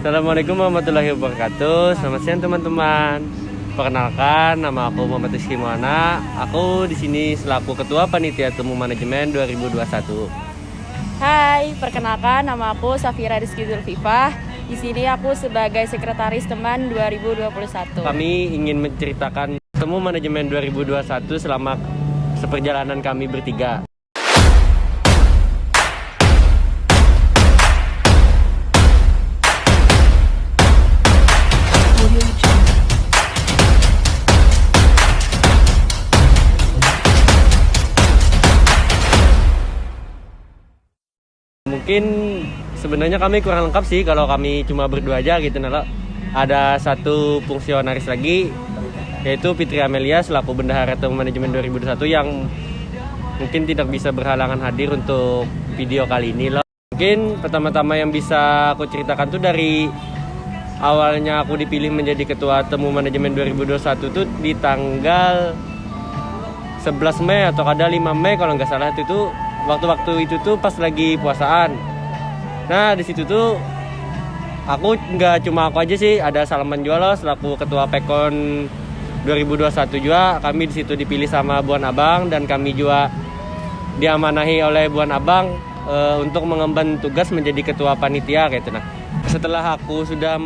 Assalamualaikum warahmatullahi wabarakatuh. Selamat siang teman-teman. Perkenalkan, nama aku Muhammad Rizky Muana. Aku di sini selaku Ketua Panitia Temu Manajemen 2021. Hai, perkenalkan nama aku Safira Rizky Zulfifah. Di sini aku sebagai Sekretaris Teman 2021. Kami ingin menceritakan Temu Manajemen 2021 selama seperjalanan kami bertiga. Mungkin sebenarnya kami kurang lengkap sih kalau kami cuma berdua aja gitu. Ada satu fungsionaris lagi, yaitu Fitri Amelia selaku Bendahara Temu Manajemen 2021 yang mungkin tidak bisa berhalangan hadir untuk video kali ini. Mungkin pertama-tama yang bisa aku ceritakan tuh dari awalnya aku dipilih menjadi Ketua Temu Manajemen 2021 tuh di tanggal 11 Mei atau kada 5 Mei kalau nggak salah. Itu waktu-waktu itu tuh pas lagi puasaan. Nah di situ tuh aku nggak cuma aku aja sih, ada Salman juga loh selaku Ketua Pekon 2021 juga. Kami di situ dipilih sama Buan Abang dan kami juga diamanahi oleh Buan Abang untuk mengemban tugas menjadi Ketua Panitia gitu. Nah setelah aku sudah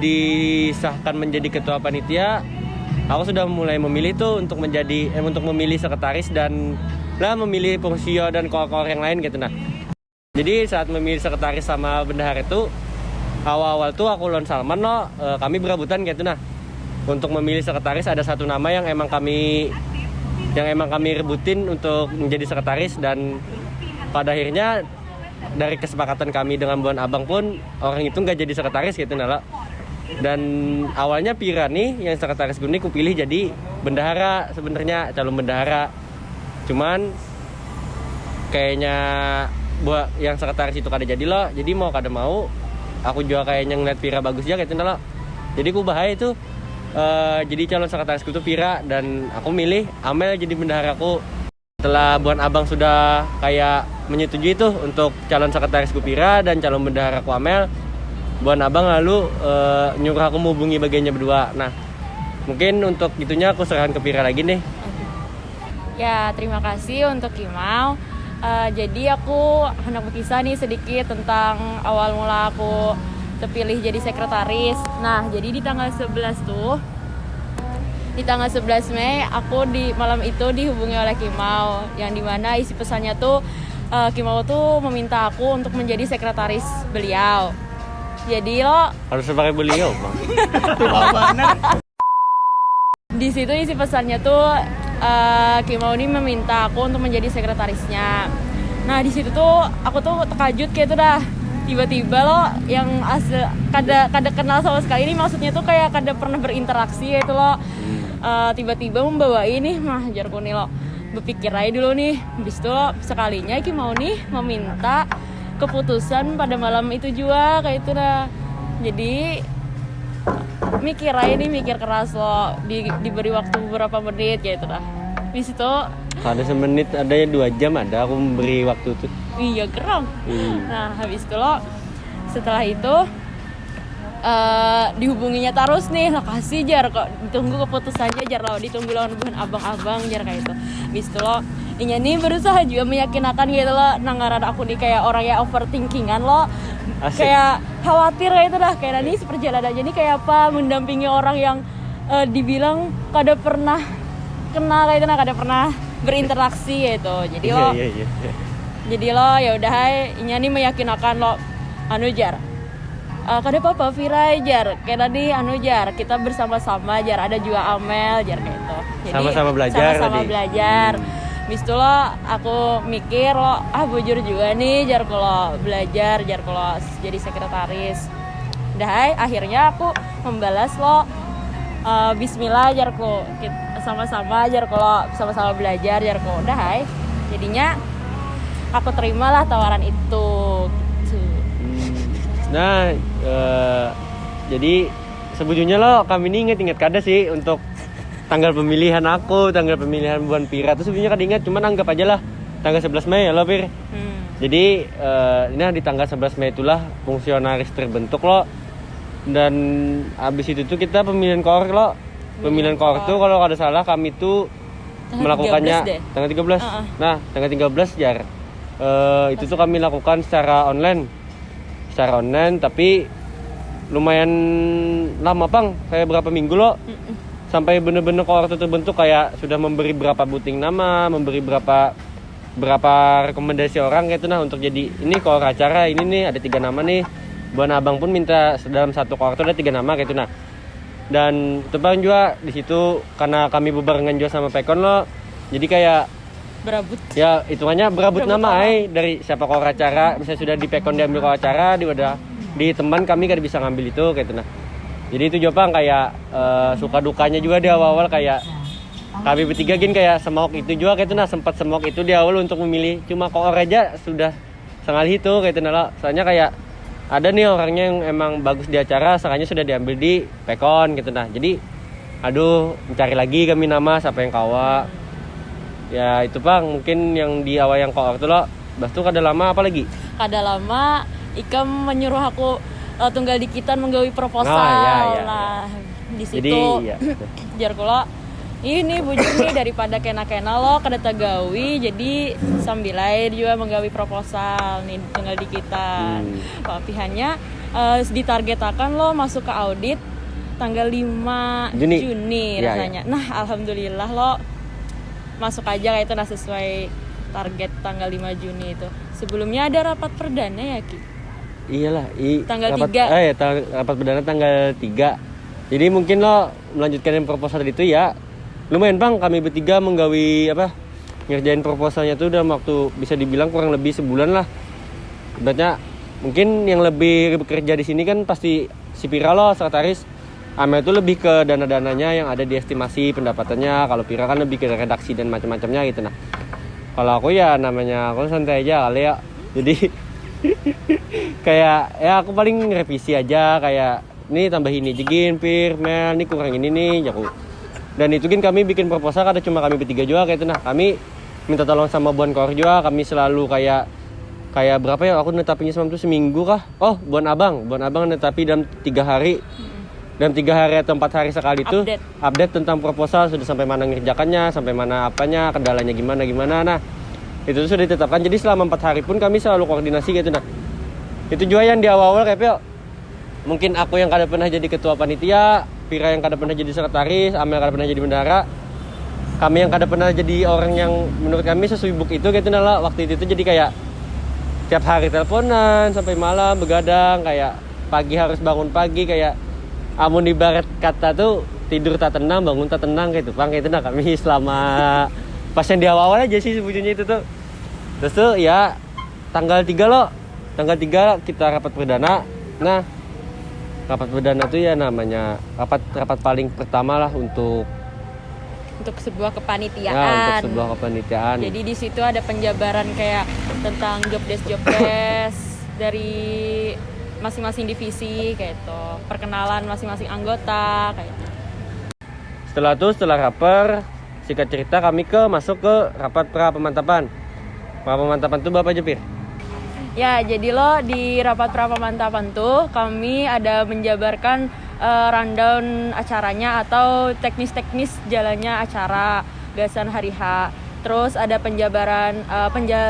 disahkan menjadi Ketua Panitia, aku sudah mulai memilih tuh untuk memilih sekretaris dan memilih fungsio dan kor-kor yang lain gitu. Nah jadi saat memilih sekretaris sama bendahara itu awal-awal tuh aku lawan Salman kami berebutan gitu. Nah untuk memilih sekretaris ada satu nama yang emang kami rebutin untuk menjadi sekretaris, dan pada akhirnya dari kesepakatan kami dengan Buan Abang pun orang itu nggak jadi sekretaris gitu. Nah dan awalnya Pira nih yang sekretaris gue nih kupilih jadi bendahara, sebenarnya calon bendahara. Cuman kayaknya buat yang sekretaris itu kada jadi loh. Jadi mau kada mau aku juga kayaknya ngeliat Pira bagus aja gitu loh. Jadi aku bahaya itu jadi calon sekretarisku tuh Pira, dan aku milih Amel jadi bendaharaku. Setelah Buan Abang sudah kayak menyetujui itu untuk calon sekretarisku Pira dan calon bendaharaku Amel, Buan Abang lalu nyuruh aku menghubungi bagiannya berdua. Nah mungkin untuk itunya aku serahkan ke Pira lagi nih. Ya, terima kasih untuk Kimau. Jadi aku hendak berkisah nih sedikit tentang awal mula aku terpilih jadi sekretaris. Nah, jadi di tanggal 11 Mei aku di malam itu dihubungi oleh Kimau, yang dimana isi pesannya tuh Kimau tuh meminta aku untuk menjadi sekretaris beliau. Jadi harus sebagai beliau, Bang. Di situ isi pesannya tuh Kimau ini meminta aku untuk menjadi sekretarisnya. Nah di situ tuh aku tuh terkajut kayak itu dah. Tiba-tiba yang kada kenal sama sekali, ini maksudnya tuh kayak kada pernah berinteraksi ya itu tiba-tiba membawa ini jarku nih berpikir aja dulu nih. Habis itu sekalinya Kimau nih meminta keputusan pada malam itu juga kayak itu dah. Jadi mikir keras diberi waktu beberapa menit kayak itu dah. Habis itu ada semenit, ada 2 jam ada aku memberi waktu itu. Iya geram. Nah habis itu setelah itu dihubunginya terus nih, lokasi jar kok ditunggu keputusannya jar ditunggu lawan abang-abang jar kayak itu. Habis itu inya nih berusaha juga meyakinkan gitu nanggaran aku nih kayak orang ya overthinkingan Asik. Kayak khawatir kayak itu dah, kayak nanti seperjalanannya nih kayak apa mendampingi orang yang dibilang kada pernah kenal kayak itu, kada pernah berinteraksi gitu. Jadi jadi ya udah inya nih meyakinkan jar kada apa-apa Vira jar kayak tadi jar kita bersama-sama jar, ada juga Amel jar kayak itu. Jadi sama-sama belajar. Belajar. Habis itu aku mikir bujur juga nih jar kalau belajar jar kalau jadi sekretaris. Udah akhirnya aku membalas bismillah jarku sama-sama jar kalau sama-sama belajar jarku. Udah jadinya aku terimalah tawaran itu gitu. Nah jadi sebujurnya kami ini inget kada sih untuk tanggal pemilihan Buan Pira itu sebenarnya kan ingat, cuman anggap aja lah tanggal 11 Mei ya Pir. Jadi ini di tanggal 11 Mei itulah fungsionaris terbentuk Dan abis itu tuh kita pemilihan koor lo. Pemilihan koor tuh kalau ada salah kami tuh melakukannya 13 deh. tanggal 13. Nah, tanggal 13 jar. Itu tuh kami lakukan secara online. Secara online tapi lumayan lama, Pang. Kayak berapa minggu lo. Sampai bener-bener koor tuh terbentuk kayak sudah memberi berapa buting nama, memberi berapa rekomendasi orang gitu nah untuk jadi ini koor acara ini nih ada 3 nama nih. Buan Abang pun minta dalam satu koor tuh ada 3 nama gitu nah. Dan tebang juga di situ karena kami bebarengan juga sama Pekon lo. Jadi kayak Berabut. ya hitungannya berabut nama dari siapa koor acara, misalnya sudah di Pekon diambil koor acara, di teman kami kan bisa ngambil itu kayak gitu nah. Jadi itu juga Bang kayak suka dukanya juga di awal-awal kayak kami bertiga gini kayak semok itu juga kayak itu nah sempat semok itu di awal untuk memilih cuma koor aja sudah sekali itu kayak itu nah. Soalnya kayak ada nih orangnya yang emang bagus di acara, sekalinya sudah diambil di Pekon gitu nah. Jadi aduh mencari lagi kami nama siapa yang kawa. Ya itu Bang mungkin yang di awal yang koor tuh lo. Bas tuh kada lama apa lagi? Kada lama Ikam menyuruh aku tunggal dikitan menggawi proposal ya. lah di situ. Jadi ya. Jar kula ini bujur nih daripada kena-kena lo kada tagawi jadi sambil air juga menggawi proposal nih tunggal dikitan. Papihannya ditargetakan lo masuk ke audit tanggal 5 Juni rasanya. Ya. Nah, alhamdulillah lo masuk aja kayak itu nah sesuai target tanggal 5 Juni itu. Sebelumnya ada rapat perdana ya Ki? Iyalah, tanggal rapat, 3. Rapat perdana tanggal 3. Jadi mungkin lo melanjutkan yang proposal itu ya. Lumayan Bang, kami bertiga menggawi ngerjain proposalnya tuh dalam waktu bisa dibilang kurang lebih sebulan lah. Ibaratnya mungkin yang lebih bekerja di sini kan pasti si Pira lo, sekretaris. Amel itu lebih ke dana-dananya yang ada di estimasi pendapatannya. Kalau Pira kan lebih ke redaksi dan macam-macamnya gitu nah. Kalau aku ya namanya aku santai aja kali ya. Jadi kayak ya aku paling revisi aja kayak nih tambah ini jegin Pir, Mel, nih kurang ini nih jago. Dan itu kan kami bikin proposal ada cuma kami bertiga juga kayak itu nah. Kami minta tolong sama Buan Koor juga, kami selalu kayak berapa ya aku netapinya semalam tuh seminggu kah? Oh, Buan Abang netapi dalam 3 hari. Dalam 3 hari atau 4 hari sekali itu update tentang proposal sudah sampai mana ngerjakannya, sampai mana apanya, kendalanya gimana. Nah, itu sudah ditetapkan. Jadi selama 4 hari pun kami selalu koordinasi gitu nah. Itu juga yang di awal-awal kayak mungkin aku yang kada pernah jadi ketua panitia, Pira yang kada pernah jadi sekretaris, Amel kada pernah jadi bendahara. Kami yang kada pernah jadi orang yang menurut kami sesibuk itu gitu nah waktu itu jadi kayak tiap hari teleponan sampai malam begadang kayak pagi harus bangun pagi kayak amun ibarat kata tuh tidur tak tenang bangun tak tenang gitu Bang kayak itu nah kami selama pas yang di awal aja sih sebetulnya itu tuh. Terus tuh ya tanggal 3 kita rapat perdana. Nah, rapat perdana tuh ya namanya rapat paling pertama lah untuk sebuah kepanitiaan. Ya, untuk sebuah kepanitiaan. Jadi di situ ada penjabaran kayak tentang job desk dari masing-masing divisi kayak itu. Perkenalan masing-masing anggota kayak itu. Setelah raper singkat cerita kami masuk ke rapat pra pemantapan. Pra pemantapan tuh Bapak Jepir. Ya, jadi lo di rapat pra pemantapan tuh kami ada menjabarkan rundown acaranya atau teknis-teknis jalannya acara gasan hari H. Terus ada penjabaran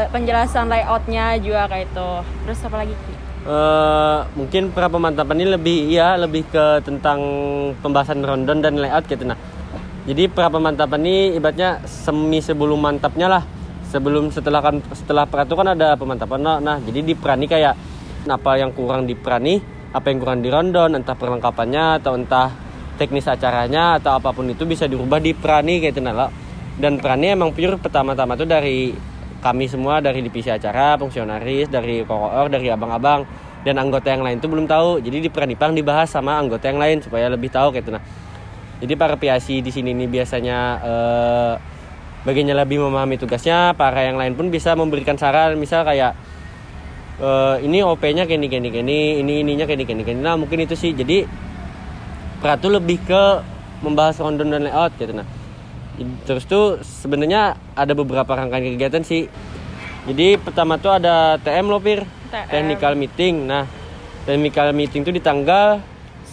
penjelasan layoutnya juga kayak itu. Terus apa lagi? Mungkin pra pemantapan ini lebih ke tentang pembahasan rundown dan layout gitu nah. Jadi pra pemantapan ini ibaratnya sebelum mantapnya lah. Setelah pra itu kan ada pemantapan. Nah, jadi di pra ini kayak apa yang kurang di pra nih, apa yang kurang di rundown, entah perlengkapannya atau entah teknis acaranya atau apapun itu bisa dirubah di pra ini kayak itu nah. Dan pra ini emang pure pertama-tama tuh dari kami semua, dari divisi acara, fungsionaris, dari koor, dari abang-abang dan anggota yang lain tuh belum tahu. Jadi di pranipang dibahas sama anggota yang lain supaya lebih tahu kayak itu nah. Jadi para PIC di sini nih biasanya bagiannya lebih memahami tugasnya, para yang lain pun bisa memberikan saran, misal kayak ini OP-nya gini, ininya gini. Nah, mungkin itu sih. Jadi Pratu lebih ke membahas rundown dan layout gitu nah. Terus tuh sebenarnya ada beberapa rangkaian kegiatan sih. Jadi pertama tuh ada TM loh Pir, technical meeting. Nah, technical meeting tuh di tanggal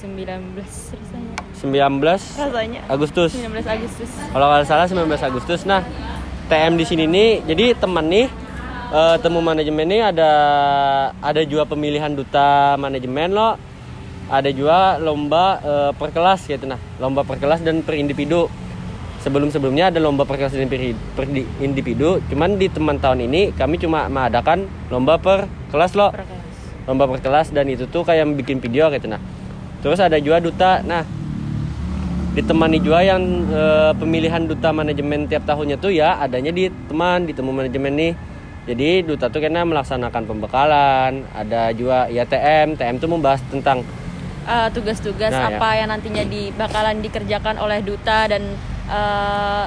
19 rasanya. 19 Rasanya. Agustus. 19 Agustus. Kalau nggak salah 19 Agustus. Nah, TM di sini nih, jadi teman nih temu manajemen nih ada juga pemilihan duta manajemen lo, ada juga lomba per kelas gitu. Nah, lomba per kelas dan per individu. Sebelumnya ada lomba per kelas dan per individu. Cuman di teman tahun ini kami cuma mengadakan lomba per kelas lo. Per kelas. Lomba per kelas dan itu tuh kayak bikin video gitu. Nah, terus ada juga duta. Nah, ditemani juga yang pemilihan duta manajemen tiap tahunnya tuh ya adanya di temu manajemen nih. Jadi duta tuh karena melaksanakan pembekalan, ada juga ya TM tuh membahas tentang tugas-tugas Nah, apa yang nantinya bakalan dikerjakan oleh duta dan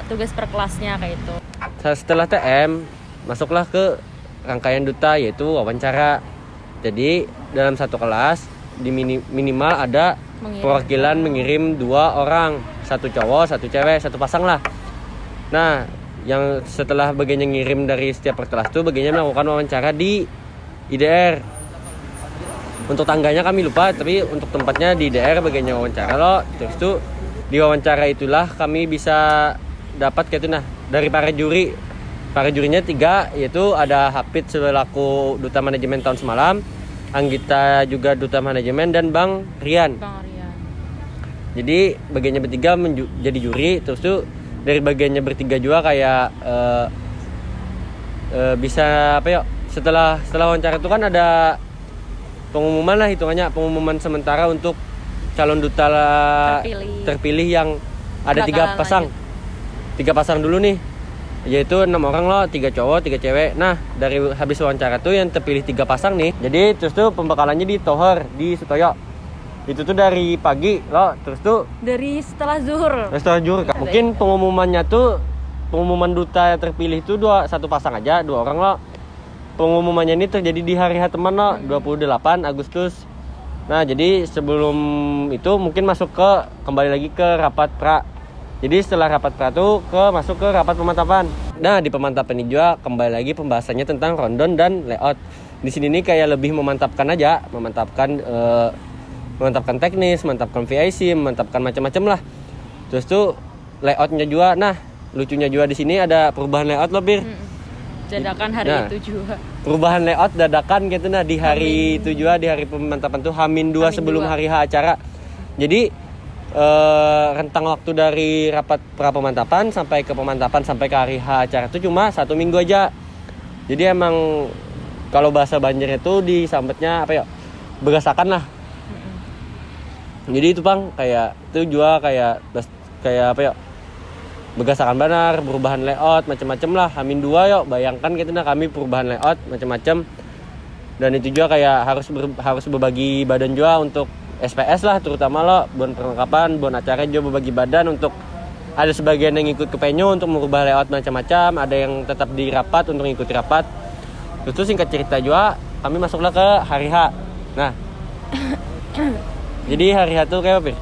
tugas per kelasnya kayak itu. Setelah TM masuklah ke rangkaian duta yaitu wawancara. Jadi dalam satu kelas minimal ada perwakilan mengirim 2 orang, 1 cowok, 1 cewek, 1 pasang lah. Nah, yang setelah bagiannya ngirim dari setiap per kelas tuh bagiannya melakukan wawancara di IDR. Untuk tangganya kami lupa, tapi untuk tempatnya di IDR bagiannya wawancara loh. Terus tuh di wawancara itulah kami bisa dapat kayak itu nah dari para juri. Para jurinya 3, yaitu ada Hafid selaku duta manajemen tahun semalam, Anggita juga duta manajemen, dan Bang Rian. Bang Rian. Jadi bagiannya bertiga jadi juri. Terus tuh dari bagiannya bertiga juga kayak bisa apa ya, setelah wawancara itu kan ada pengumuman lah, hitungannya pengumuman sementara untuk calon duta terpilih yang ada 3 pasang. 3 pasang dulu nih, yaitu 6 orang loh, 3 cowok 3 cewek. Nah, dari habis wawancara tuh yang terpilih 3 pasang nih. Jadi terus tuh pembekalannya di Toher di Sutoyo. Itu tuh dari pagi loh, terus tuh Dari setelah zuhur. Mungkin pengumumannya tuh pengumuman duta terpilih itu 1 pasang aja, 2 orang loh. Pengumumannya ini terjadi di hari H teman loh, 28 Agustus. Nah, jadi sebelum itu mungkin kembali lagi ke rapat pra. Jadi setelah rapat pra tuh masuk ke rapat pemantapan. Nah, di pemantapan ini juga kembali lagi pembahasannya tentang rundown dan layout. Di sini nih kayak lebih memantapkan teknis, memantapkan VIC, memantapkan macam-macam lah. Terus tuh layoutnya juga. Nah, lucunya juga di sini ada perubahan layout loh, Bir. Dadakan hari itu juga. Perubahan layout dadakan gitu nah di hari itu juga, di hari pemantapan tuh H-2 sebelum hari H acara. Jadi rentang waktu dari rapat pra pemantapan sampai ke pemantapan sampai ke hari H acara itu cuma 1 minggu aja. Jadi emang kalau bahasa Banjar itu disambetnya apa ya, berasakan lah. Jadi itu Bang, kayak itu juga kayak apa ya, berdasarkan benar, perubahan layout macam-macam lah. H-2 yuk, bayangkan gitu nah kami perubahan layout macam-macam. Dan itu juga kayak harus berbagi badan juga untuk SPS lah, terutama lo bon perlengkapan, bon acara juga berbagi badan untuk ada sebagian yang ikut ke venue untuk merubah layout macam-macam, ada yang tetap di rapat untuk ngikuti rapat. Terus singkat cerita juga kami masuklah ke hari H. Nah, jadi hari H tuh kayak apa, Pir?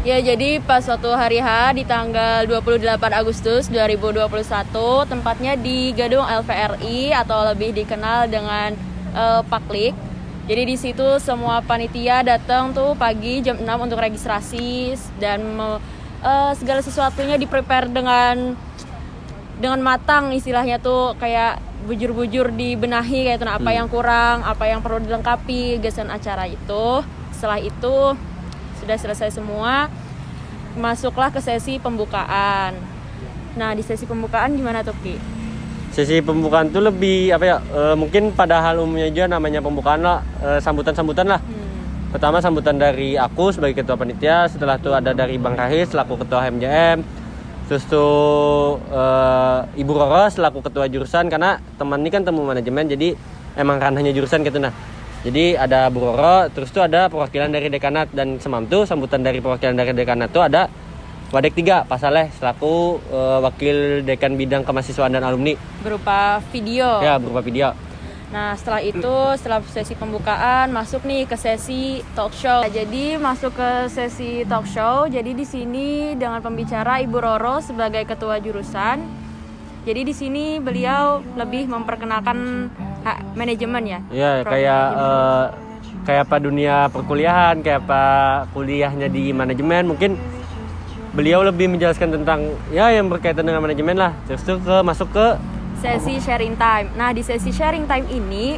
Ya, jadi pas suatu hari H di tanggal 28 Agustus 2021, tempatnya di gedung LVRI atau lebih dikenal dengan Paklik. Jadi di situ semua panitia datang tuh pagi jam 6 untuk registrasi dan segala sesuatunya di-prepare dengan matang, istilahnya tuh kayak bujur-bujur dibenahi kayak itu. Nah, apa yang kurang, apa yang perlu dilengkapi gasan acara itu. Setelah itu sudah selesai semua, masuklah ke sesi pembukaan. Nah, di sesi pembukaan gimana tuh, Ki? Sesi pembukaan tuh lebih apa ya, mungkin pada hal umumnya aja namanya pembukaan lah, sambutan-sambutan lah. Pertama sambutan dari aku sebagai ketua panitia, setelah itu ada dari Bang Rahis selaku ketua HMJM, terus tuh Ibu Roro selaku ketua jurusan, karena teman ini kan temu manajemen jadi emang ranahnya jurusan gitu. Nah, jadi ada Bu Roro, terus tuh ada perwakilan dari dekanat, dan semam tuh sambutan dari perwakilan dari dekanat tuh ada Wadek 3, Pak Saleh selaku wakil dekan bidang kemahasiswaan dan alumni. Berupa video. Ya, berupa video. Nah, setelah itu, setelah sesi pembukaan, masuk nih ke sesi talk show. Nah, jadi masuk ke sesi talk show. Jadi di sini dengan pembicara Ibu Roro sebagai ketua jurusan. Jadi di sini beliau lebih memperkenalkan manajemen ya. Iya, kayak kayak apa dunia perkuliahan, kayak apa kuliahnya di manajemen. Mungkin beliau lebih menjelaskan tentang ya yang berkaitan dengan manajemen lah. Terus tuh masuk ke sesi sharing time. Nah, di sesi sharing time ini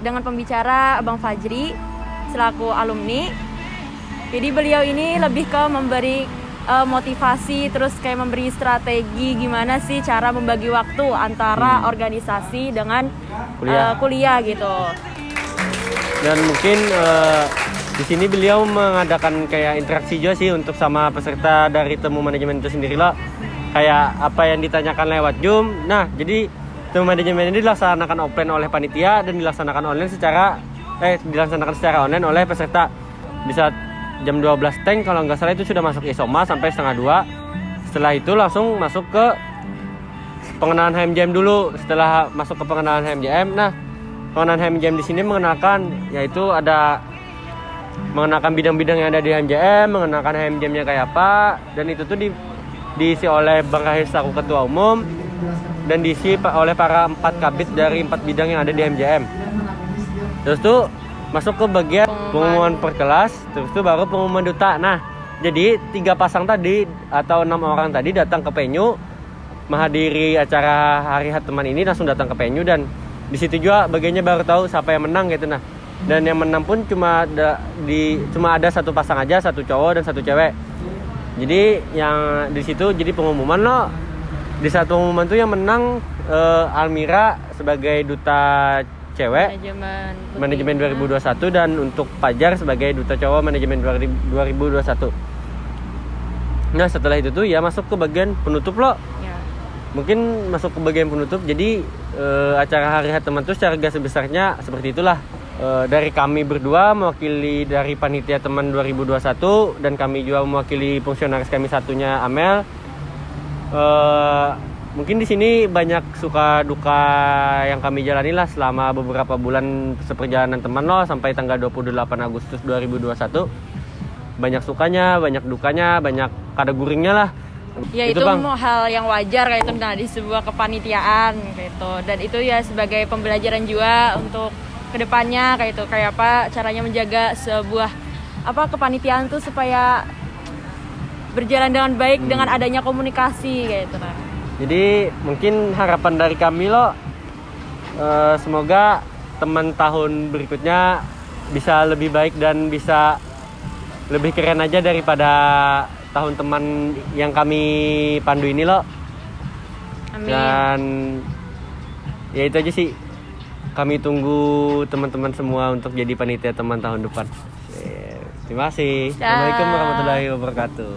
dengan pembicara Abang Fajri selaku alumni. Jadi beliau ini lebih ke memberi motivasi, terus kayak memberi strategi gimana sih cara membagi waktu antara organisasi dengan kuliah gitu. Dan mungkin di sini beliau mengadakan kayak interaksi juga sih untuk sama peserta dari temu manajemen itu sendiri loh. Kayak apa yang ditanyakan lewat Zoom. Nah, jadi temu manajemen ini dilaksanakan offline oleh panitia dan dilaksanakan secara online oleh peserta. Di saat jam 12 teng kalau nggak salah itu sudah masuk isoma sampai setengah 2. Setelah itu langsung masuk ke pengenalan HMJM dulu. Setelah masuk ke pengenalan HMJM, nah pengenalan HMJM di sini mengenalkan bidang-bidang yang ada di HMJM, mengenalkan HMJM-nya kayak apa, dan itu tuh diisi oleh Bang Rahis selaku ketua umum dan diisi oleh para 4 kabit dari 4 bidang yang ada di HMJM. Terus tuh masuk ke bagian pengumuman per kelas, terus tuh baru pengumuman duta. Nah, jadi 3 pasang tadi atau 6 orang tadi datang ke venue menghadiri acara Hari Hat Teman ini, langsung datang ke venue dan di situ juga bagiannya baru tahu siapa yang menang gitu. Nah, dan yang menang pun cuma ada 1 pasang aja, 1 cowok dan 1 cewek. Jadi yang di situ jadi pengumuman loh. Di saat pengumuman tuh yang menang Almira sebagai duta cewek manajemen 2021 dan untuk Fajar sebagai duta cowok manajemen 2021. Nah, setelah itu tuh ya masuk ke bagian penutup loh. Ya. Mungkin masuk ke bagian penutup. Jadi acara Hari Hat Teman tuh secara garis besarnya seperti itulah. Dari kami berdua mewakili dari panitia teman 2021 dan kami juga mewakili fungsionaris kami satunya Amel. Mungkin di sini banyak suka duka yang kami jalani lah selama beberapa bulan seperjalanan teman loh sampai tanggal 28 Agustus 2021. Banyak sukanya, banyak dukanya, banyak kada guringnya lah. Ya itu hal yang wajar kayak itu di sebuah kepanitiaan gitu. Dan itu ya sebagai pembelajaran juga untuk kedepannya kayak itu, kayak apa caranya menjaga sebuah kepanitiaan tuh supaya berjalan dengan baik dengan adanya komunikasi kayak itu kan. Jadi mungkin harapan dari kami loh, semoga teman tahun berikutnya bisa lebih baik dan bisa lebih keren aja daripada tahun teman yang kami pandu ini loh. Amin. Dan ya itu aja sih. Kami tunggu teman-teman semua untuk jadi panitia teman tahun depan. Terima kasih. Assalamualaikum warahmatullahi wabarakatuh.